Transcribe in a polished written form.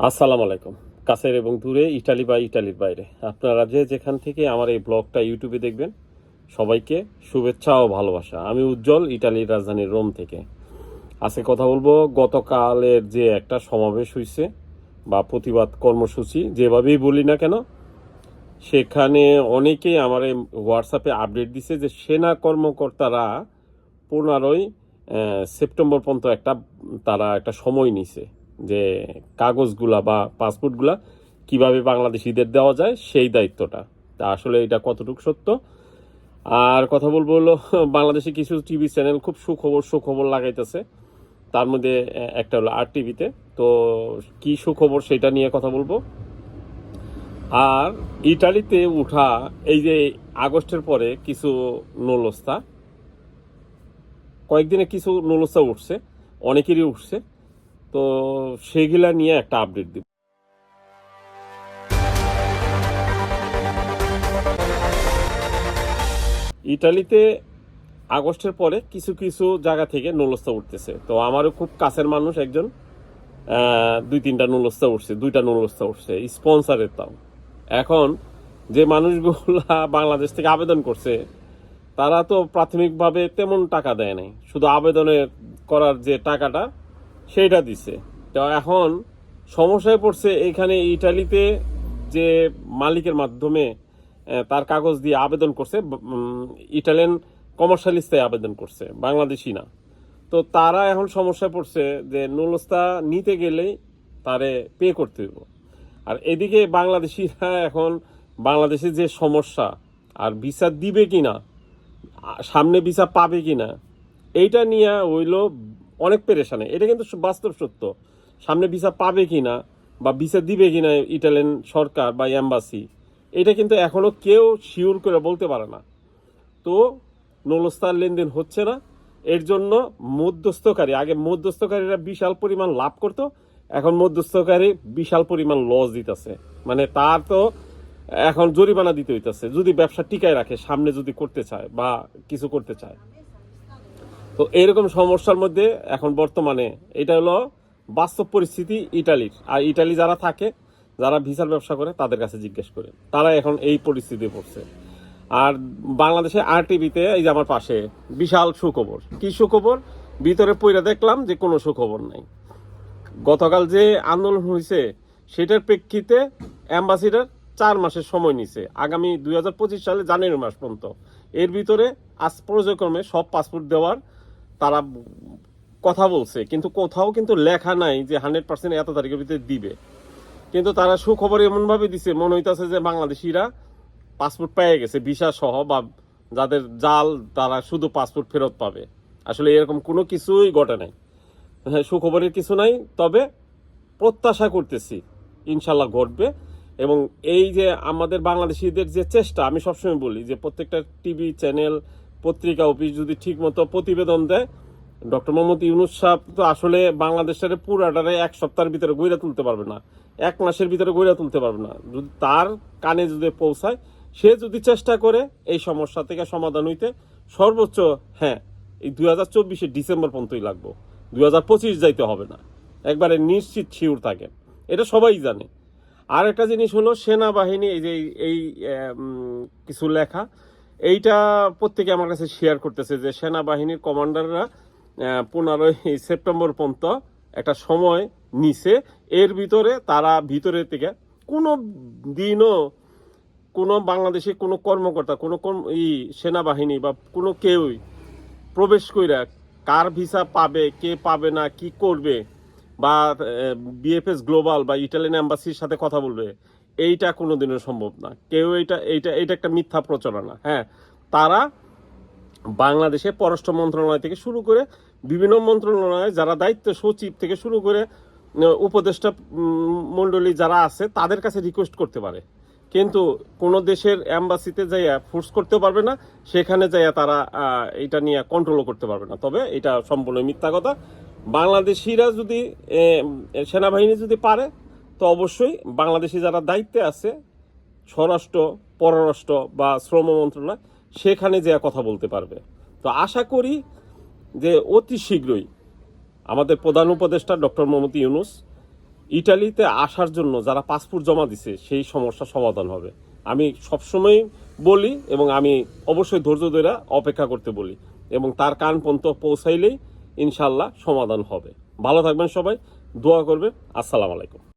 আসসালামু আলাইকুম। কাছের এবং দূরে, ইটালি বা ইটালির বাইরে আপনারা যে যেখান থেকে আমার এই ব্লগটা ইউটিউবে দেখবেন, সবাইকে শুভেচ্ছা ও ভালোবাসা। আমি উজ্জ্বল, ইটালির রাজধানী রোম থেকে। আজকে কথা বলবো গতকালের যে একটা সমাবেশ হয়েছে বা প্রতিবাদ কর্মসূচি, যেভাবেই বলি না কেন, সেখানে অনেকেই আমার এই হোয়াটসঅ্যাপে আপডেট দিছে যে সেনা কর্মকর্তারা 15ই সেপ্টেম্বর পর্যন্ত তারা একটা সময় নিছে যে কাগজগুলা বা পাসপোর্টগুলা কিভাবে বাংলাদেশিদের দেওয়া যায় সেই দায়িত্বটা। তা আসলে এটা কতটুকু সত্য? আর কথা বলবো হলো বাংলাদেশে কিছু টিভি চ্যানেল খুব সুখবর লাগাইতেছে। তার মধ্যে একটা হলো আর টিভিতে। তো কি সুখবর সেটা নিয়ে কথা বলবো। আর ইটালিতে উঠা এই যে আগস্টের পরে কিছু নলস্তা, কয়েকদিনে কিছু নলস্তা উঠছে, অনেকেরই উঠছে। তো সেগুলা নিয়ে একটা আপডেট দিব। ইটালিতে আগস্টের পরে কিছু কিছু জায়গা থেকে নলস্তা উঠতেছে। তো আমারও খুব কাছের মানুষ একজন, দুই তিনটা নলস্তা উঠছে, দুইটা নলস্তা উঠছে স্পন্সারের। তাও এখন যে মানুষগুলা বাংলাদেশ থেকে আবেদন করছে, তারা তো প্রাথমিকভাবে তেমন টাকা দেয় নাই, শুধু আবেদনের করার যে টাকাটা সেইটা দিছে। তো এখন সমস্যায় পড়ছে এখানে ইটালিতে, যে মালিকের মাধ্যমে তার কাগজ দিয়ে আবেদন করছে, ইটালিয়ান কমার্শিয়ালিস্টে আবেদন করছে, বাংলাদেশি না। তো তারা এখন সমস্যায় পড়ছে যে নুলস্তা নিতে গেলেই তারে পে করতে হইব। আর এদিকে বাংলাদেশিরা এখন বাংলাদেশের যে সমস্যা, আর ভিসা দিবে কিনা, সামনে ভিসা পাবে কিনা, এইটা নিয়ে হইলো অনেক পেরেশানে। এটা কিন্তু বাস্তব সত্য। সামনে ভিসা পাবে কিনা বা ভিসা দিবে কিনা ইটালিয়ান সরকার বা এম্বাসি, এটা কিন্তু এখনো কেউ শিওর করে বলতে পারে না। তো নলস্তার লেনদেন হচ্ছে না। এর জন্য মধ্যস্থকারী, আগে মধ্যস্থকারীরা বিশাল পরিমাণ লাভ করত, এখন মধ্যস্থকারী বিশাল পরিমাণ লস দিতেছে। মানে তার তো এখন জরিমানা দিতে হইতেছে যদি ব্যবসা টিকায় রাখে, সামনে যদি করতে চায় বা কিছু করতে চায়। তো এইরকম সমস্যার মধ্যে এখন বর্তমানে এটা হলো বাস্তব পরিস্থিতি ইটালির। আর ইটালি যারা থাকে, যারা ভিসার ব্যবসা করে, তাদের কাছে জিজ্ঞেস করে, তারা এখন এই পরিস্থিতি পড়ছে। আর বাংলাদেশে আর টিভিতে এই যে আমার পাশে বিশাল সুখবর। কি সুখবর? ভিতরে পইরা দেখলাম যে কোনো সুখবর নাই। গতকাল যে আন্দোলন হয়েছে সেটার প্রেক্ষিতে অ্যাম্বাসিডার 4 মাসের সময় নিছে, আগামী 2025 সালে জানুয়ারি মাস পর্যন্ত। এর ভিতরে আজ পর্যায়ক্রমে সব পাসপোর্ট দেওয়ার তারা কথা বলছে, কিন্তু কোথাও কিন্তু লেখা নাই যে 100% এত তারিখের ভিতরে দিবে। কিন্তু তারা সুখবর এমনভাবে দিছে, মনে হইতেছে যে বাংলাদেশিরা পাসপোর্ট পেয়ে গেছে ভিসা সহ, বা যাদের জাল তারা শুধু পাসপোর্ট ফেরত পাবে। আসলে এরকম কোনো কিছুই ঘটে নাই। হ্যাঁ, সুখবরের কিছু নাই, তবে প্রত্যাশা করতেছি ইনশাল্লাহ ঘটবে। এবং এই যে আমাদের বাংলাদেশিদের যে চেষ্টা, আমি সবসময় বলি যে প্রত্যেকটা টিভি চ্যানেল, পত্রিকা অফিস যদি ঠিকমতো প্রতিবেদন দেয়, ডক্টর মোহাম্মদ ইউনূস সাহেব তো আসলে বাংলাদেশের পুরাটারে এক সপ্তাহের ভিতরে গড়ে তুলতে পারবে না, 1 মাসের ভিতরে গড়ে তুলতে পারবে না। যদি তার কানে যদি পৌঁছায়, সে যদি চেষ্টা করে এই সমস্যা থেকে সমাধান হইতে, সর্বোচ্চ হ্যাঁ এই 2024 ডিসেম্বর পর্যন্তই লাগবে, 2025 যাইতে হবে না, একবারে নিশ্চিত শিওর থাকেন। এটা সবাই জানে। আর একটা জিনিস হলো সেনাবাহিনী, এই যে এই কিছু লেখা, এইটা প্রত্যেকে আমার কাছে শেয়ার করতেছে যে সেনাবাহিনীর কমান্ডাররা 15ই সেপ্টেম্বর পর্যন্ত একটা সময় নিছে। এর ভিতরে তারা ভিতরে থেকে কোনো দিনও কোনো বাংলাদেশে কোনো কর্মকর্তা, কোনো সেনাবাহিনী বা কোনো কেউই প্রবেশ কইরা কার ভিসা পাবে, কে পাবে না, কি করবে, বা বিএফএস গ্লোবাল বা ইটালিয়ান এম্বাসির সাথে কথা বলবে, এইটা কোনোদিনও সম্ভব না। কেউ এইটা এইটা এটা একটা মিথ্যা প্রচারণা। হ্যাঁ, তারা বাংলাদেশে পররাষ্ট্র মন্ত্রণালয় থেকে শুরু করে বিভিন্ন মন্ত্রণালয়, যারা দায়িত্ব সচিব থেকে শুরু করে উপদেষ্টা মণ্ডলী যারা আছে, তাদের কাছে রিকোয়েস্ট করতে পারে, কিন্তু কোনো দেশের অ্যাম্বাসিতে যাইয়া ফোর্স করতে পারবে না, সেখানে যাইয়া তারা এটা নিয়ে কন্ট্রোলও করতে পারবে না। তবে এটা সম্পূর্ণ মিথ্যা কথা। বাংলাদেশিরা যদি, সেনাবাহিনী যদি পারে, তো অবশ্যই বাংলাদেশি যারা দায়িত্বে আছে, স্বরাষ্ট্র, পররাষ্ট্র বা শ্রম মন্ত্রণালয়, সেখানে যে কথা বলতে পারবে। তো আশা করি যে অতি শীঘ্রই আমাদের প্রধান উপদেষ্টা ডক্টর মোহাম্মদ ইউনূস ইটালিতে আসার জন্য যারা পাসপোর্ট জমা দিছে সেই সমস্যা সমাধান হবে। আমি সবসময় বলি এবং আমি অবশ্যই ধৈর্য ধরে অপেক্ষা করতে বলি এবং তার কান পর্যন্ত পৌঁছাইলেই ইনশাল্লাহ সমাধান হবে। ভালো থাকবেন সবাই, দোয়া করবেন। আসসালামু আলাইকুম।